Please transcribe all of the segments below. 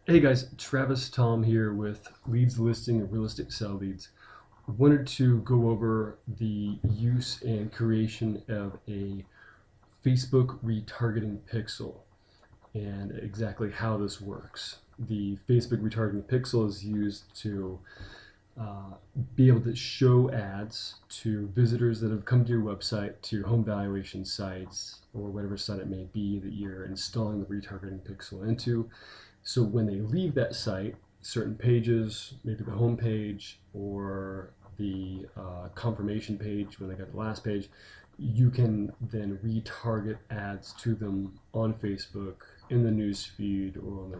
Hey guys, Travis Thom here with Leads Listing and Real Estate Sell Leads. Wanted to go over the use and creation of a Facebook retargeting pixel and exactly how this works. The Facebook retargeting pixel is used to be able to show ads to visitors that have come to your website, to your home valuation sites, or whatever site it may be that you're installing the retargeting pixel into. So when they leave that site, certain pages, maybe the home page or the confirmation page when they got the last page, you can then retarget ads to them on Facebook, in the news feed, or on the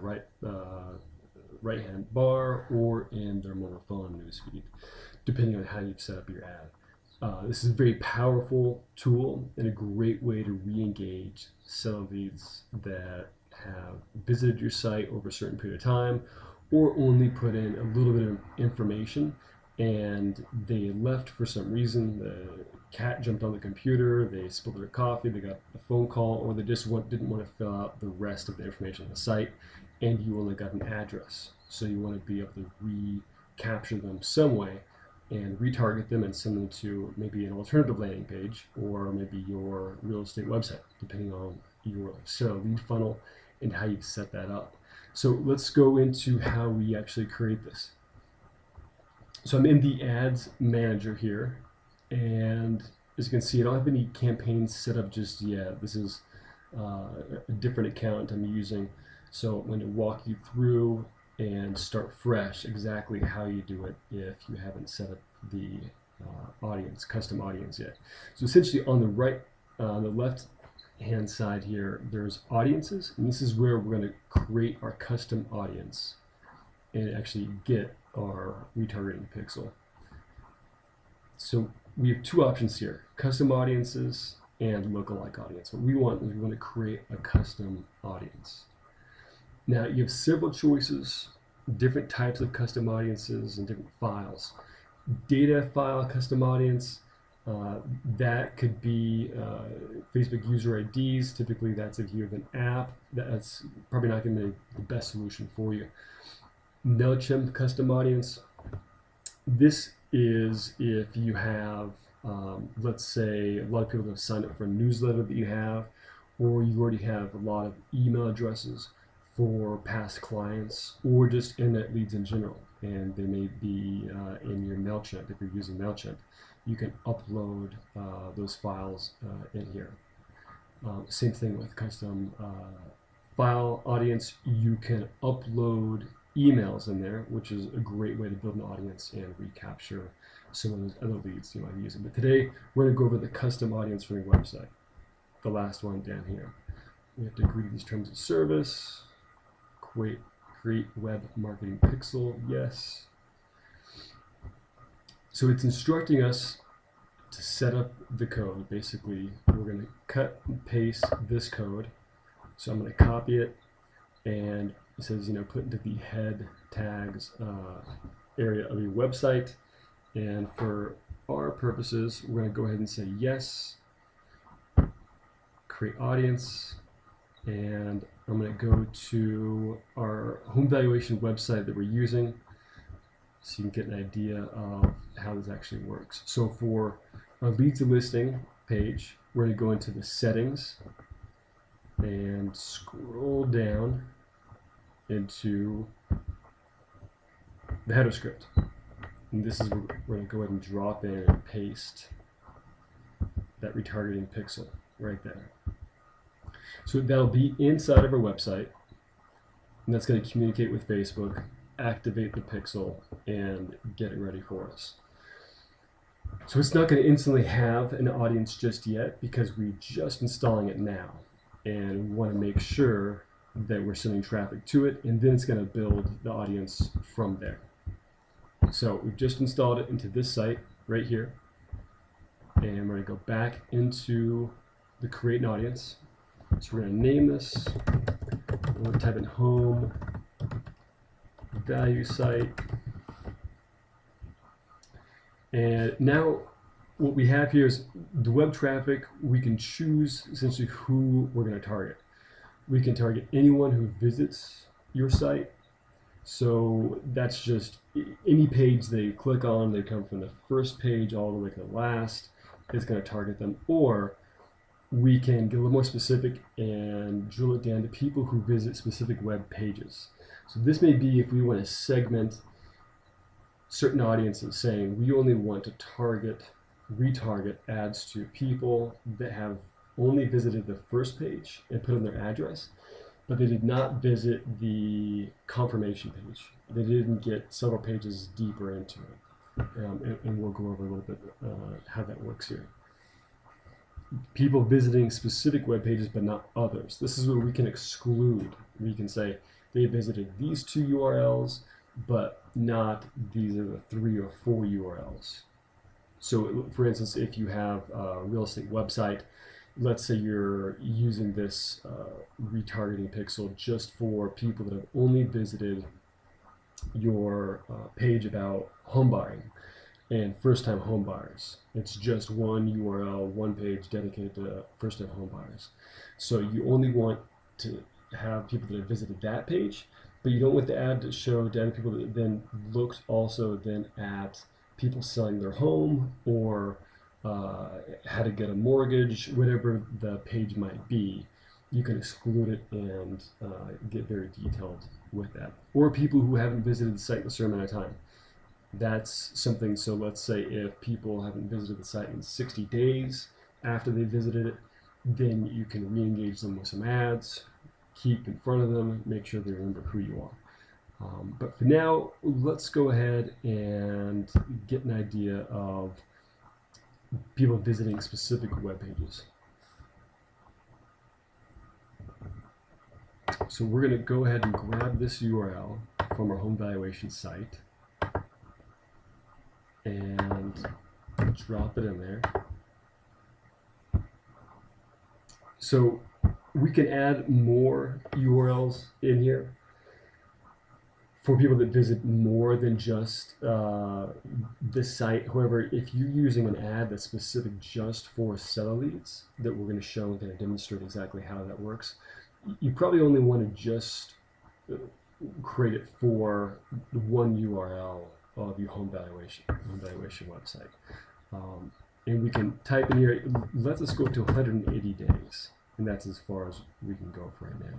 right hand bar, or in their mobile phone news feed, depending on how you've set up your ad. This is a very powerful tool and a great way to re-engage seller leads that have visited your site over a certain period of time, or only put in a little bit of information and they left for some reason. The cat jumped on the computer, they spilled their coffee, they got a phone call, or they just didn't want to fill out the rest of the information on the site, and you only got an address. So you want to be able to recapture them some way and retarget them and send them to maybe an alternative landing page or maybe your real estate website, depending on your seller lead funnel and how you set that up. So let's go into how we actually create this. So I'm in the ads manager here, and as you can see, I don't have any campaigns set up just yet. This is a different account I'm using. So I'm going to walk you through and start fresh exactly how you do it if you haven't set up the audience, custom audience yet. So essentially on the left hand side here, there's audiences, and this is where we're going to create our custom audience and actually get our retargeting pixel. So we have two options here, custom audiences and lookalike audience. What we want is we want to create a custom audience. Now you have several choices, different types of custom audiences and different files. Data file custom audience, that could be Facebook user IDs. Typically that's if you have an app. That's probably not going to be the best solution for you. MailChimp custom audience. This is if you have, let's say, a lot of people have signed up for a newsletter that you have, or you already have a lot of email addresses for past clients, or just internet leads in general, and they may be in your MailChimp. If you're using MailChimp, you can upload those files in here. Same thing with custom file audience. You can upload emails in there, which is a great way to build an audience and recapture some of those other leads you might be using. But today we're going to go over the custom audience for your website, the last one down here. We have to agree to these terms of service. Create web marketing pixel, yes. So it's instructing us to set up the code. Basically, we're going to cut and paste this code. So I'm going to copy it, and it says, put into the head tags area of your website. And for our purposes, we're going to go ahead and say yes, create audience, and I'm going to go to our home valuation website that we're using so you can get an idea of how this actually works. So for our leads and listing page, we're going to go into the settings and scroll down into the header script. And this is where we're going to go ahead and drop in and paste that retargeting pixel right there. So that'll be inside of our website, and that's going to communicate with Facebook, activate the pixel, and get it ready for us. So it's not going to instantly have an audience just yet because we're just installing it now, and we want to make sure that we're sending traffic to it, and then it's going to build the audience from there. So we've just installed it into this site right here, and we're going to go back into the create an audience. So we're going to name this, we're going to type in home value site, and now what we have here is the web traffic. We can choose essentially who we're going to target. We can target anyone who visits your site, So that's just any page they click on, they come from the first page all the way to the last, it's going to target them. Or we can get a little more specific and drill it down to people who visit specific web pages. So this may be if we want to segment certain audiences, saying we only want to retarget ads to people that have only visited the first page and put in their address, but they did not visit the confirmation page. They didn't get several pages deeper into it. And we'll go over a little bit how that works here. People visiting specific web pages but not others. This is where we can exclude. We can say they visited these 2 URLs, but not these are the 3 or 4 URLs. So for instance, if you have a real estate website, let's say you're using this retargeting pixel just for people that have only visited your page about home buying and first-time home buyers. It's just one URL, one page dedicated to first-time home buyers. So you only want to have people that have visited that page, but you don't want the ad to show to people that then looked also then at people selling their home or how to get a mortgage, whatever the page might be. You can exclude it and get very detailed with that. Or people who haven't visited the site in a certain amount of time. That's something, so let's say if people haven't visited the site in 60 days after they visited it, then you can re-engage them with some ads, keep in front of them, make sure they remember who you are. But for now, let's go ahead and get an idea of people visiting specific web pages. So we're going to go ahead and grab this URL from our home valuation site and drop it in there. So we can add more URLs in here for people that visit more than just this site. However, if you're using an ad that's specific just for seller leads that we're going to show and kind of demonstrate exactly how that works, you probably only want to just create it for one URL of your home valuation website. And we can type in here, let us go to 180 days, and that's as far as we can go for right now.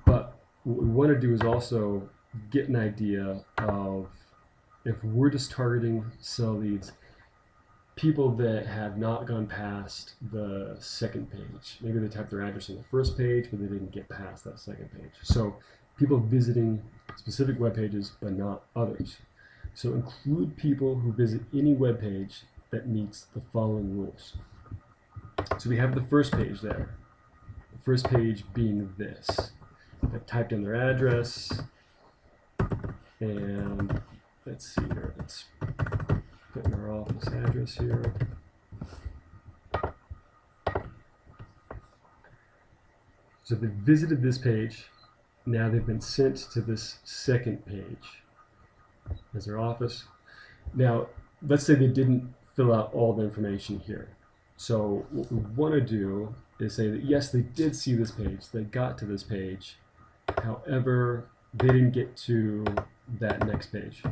But what we want to do is also get an idea of, if we're just targeting sell leads, people that have not gone past the second page. Maybe they typed their address on the first page, but they didn't get past that second page. So people visiting specific web pages, but not others. So include people who visit any web page that meets the following rules. So we have the first page there. The first page being this. They've typed in their address, and let's see here. Let's put in our office address here. So they visited this page. Now they've been sent to this second page as their office. Now, let's say they didn't fill out all the information here. So what we want to do is say that yes, they did see this page, they got to this page, however, they didn't get to that next page.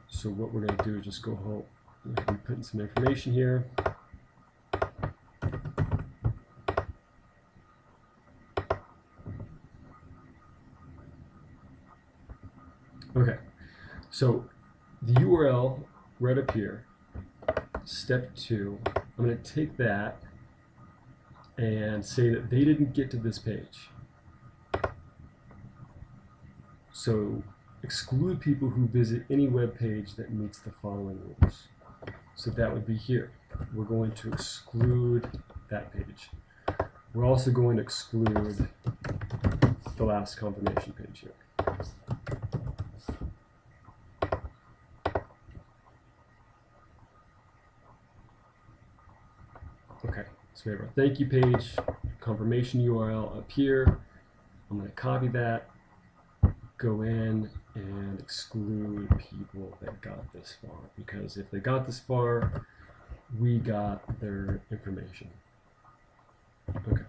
So what we're going to do is just go home and put in some information here. Okay, so the URL right up here, step 2, I'm going to take that and say that they didn't get to this page. So exclude people who visit any web page that meets the following rules. So that would be here. We're going to exclude that page. We're also going to exclude the last confirmation page here. Okay, so we have our thank you page, confirmation URL up here. I'm going to copy that, go in and exclude people that got this far, because if they got this far, we got their information. Okay.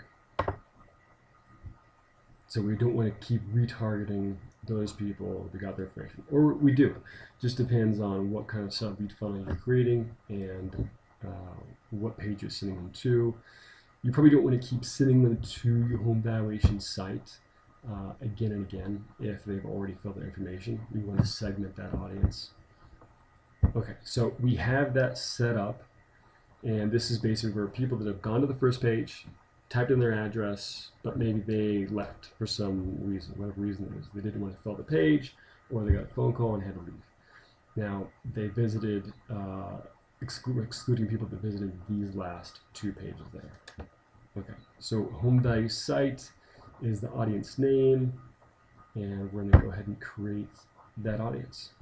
So we don't want to keep retargeting those people that got their information. Or we do. Just depends on what kind of sub-lead funnel you're creating and what page you're sending them to. You probably don't want to keep sending them to your home valuation site again and again if they've already filled their information. You want to segment that audience. Okay, so we have that set up, and this is basically for people that have gone to the first page, typed in their address, but maybe they left for some reason, whatever reason it is. They didn't want to fill the page, or they got a phone call and had to leave. Now, they visited, excluding people that visited these last 2 pages there. Okay, so home value site is the audience name, and we're going to go ahead and create that audience.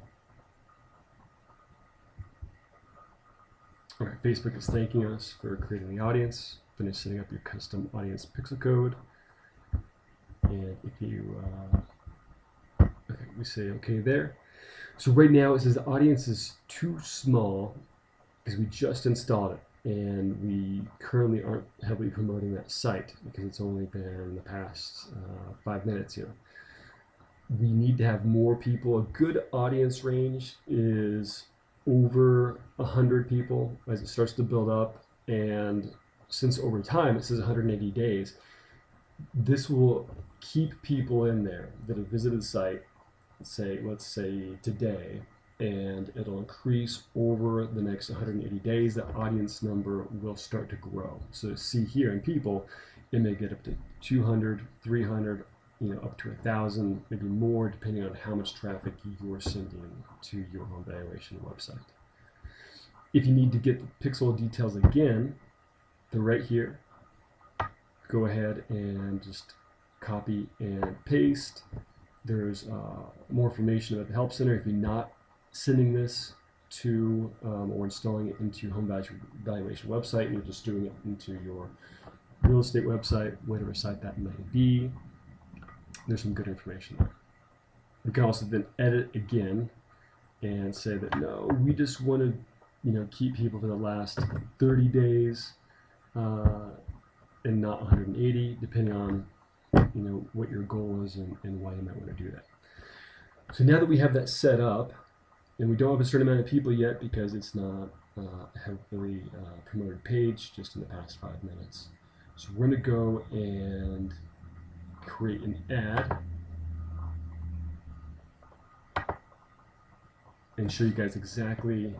All right, Facebook is thanking us for creating the audience. Finish setting up your custom audience pixel code. And if you, okay, we say okay there. So right now it says the audience is too small because we just installed it and we currently aren't heavily promoting that site because it's only been the past 5 minutes here. We need to have more people. A good audience range is over 100 people as it starts to build up, and since over time it says 180 days, this will keep people in there that have visited the site, let's say today, and it'll increase over the next 180 days. The audience number will start to grow. So see here in people, it may get up to 200, 300, up to 1,000, maybe more, depending on how much traffic you're sending to your home valuation website. If you need to get the pixel details again, they're right here. Go ahead and just copy and paste. There's more information about the Help Center. If you're not sending this to or installing it into your home valuation website, you're just doing it into your real estate website, whatever site that might be, there's some good information there. We can also then edit again and say that no, we just want to keep people for the last 30 days and not 180, depending on what your goal is and why you might want to do that. So now that we have that set up, and we don't have a certain amount of people yet because it's not a heavily promoted page just in the past 5 minutes. So we're going to go and create an ad and show you guys exactly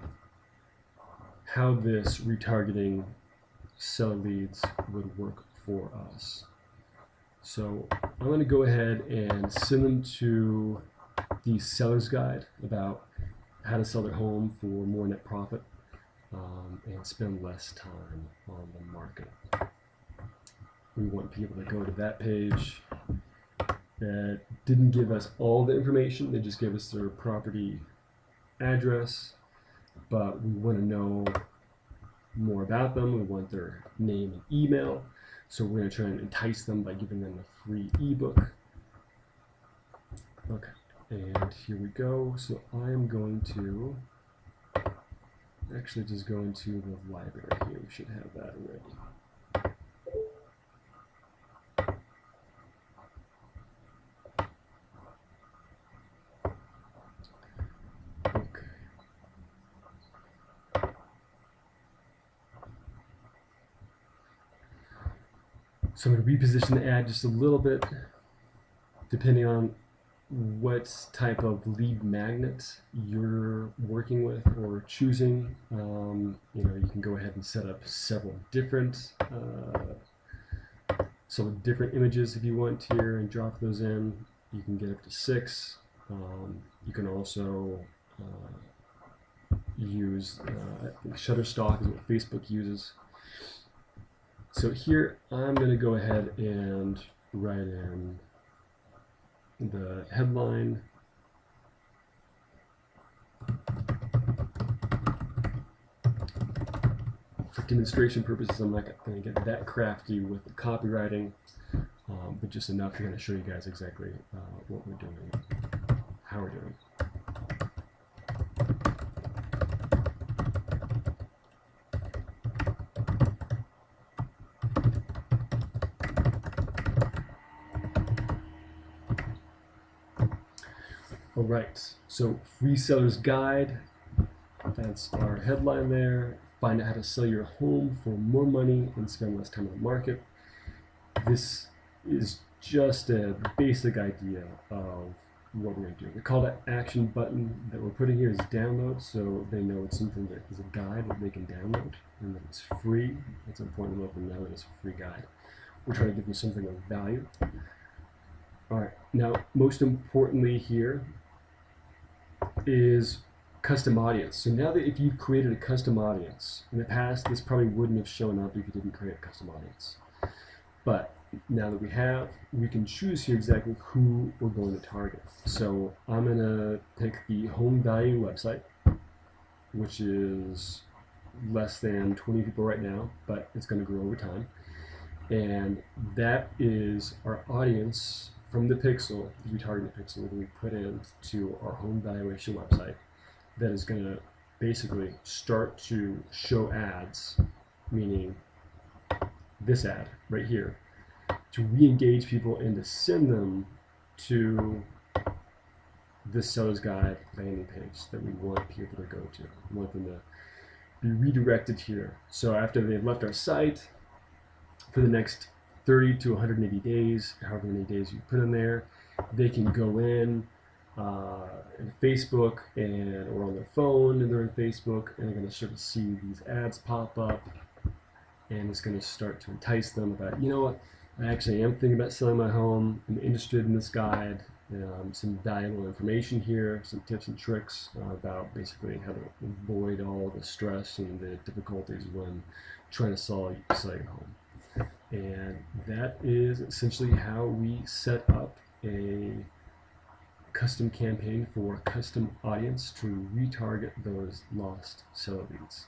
how this retargeting seller leads would work for us. So I'm going to go ahead and send them to the seller's guide about how to sell their home for more net profit and spend less time on the market. We want people to go to that page that didn't give us all the information. They just gave us their property address, but we want to know more about them. We want their name and email. So we're going to try and entice them by giving them a free ebook. Okay, and here we go. So I am going to actually just go into the library here. We should have that already. So I'm going to reposition the ad just a little bit, depending on what type of lead magnet you're working with or choosing. You can go ahead and set up several different images if you want here and drop those in. You can get up to 6. You can also use Shutterstock is what Facebook uses. So here I'm going to go ahead and write in the headline, for demonstration purposes. I'm not going to get that crafty with the copywriting, but just enough to kind of show you guys exactly what we're doing, how we're doing. All right, so free seller's guide. That's our headline there. Find out how to sell your home for more money and spend less time in the market. This is just a basic idea of what we're going to do. The call to action button that we're putting here is download, so they know it's something that is a guide that they can download and that it's free. It's important to let them know that it's a free guide. We're trying to give you something of value. All right, now most importantly here is custom audience. So now that if you've created a custom audience, in the past this probably wouldn't have shown up if you didn't create a custom audience. But now that we have, we can choose here exactly who we're going to target. So I'm going to pick the home value website, which is less than 20 people right now, but it's going to grow over time. And that is our audience from the pixel, the retargeting pixel that we put into our home valuation website that is going to basically start to show ads, meaning this ad right here, to re-engage people and to send them to this seller's guide landing page that we want people to go to. We want them to be redirected here. So after they've left our site, for the next 30 to 180 days, however many days you put in there, they can go in Facebook or on their phone, and they're in Facebook, and they're going to start to see these ads pop up, and it's going to start to entice them about, you know what, I actually am thinking about selling my home. I'm interested in this guide. Some valuable information here, some tips and tricks about basically how to avoid all the stress and the difficulties when trying to sell your home. And that is essentially how we set up a custom campaign for a custom audience to retarget those lost seller leads.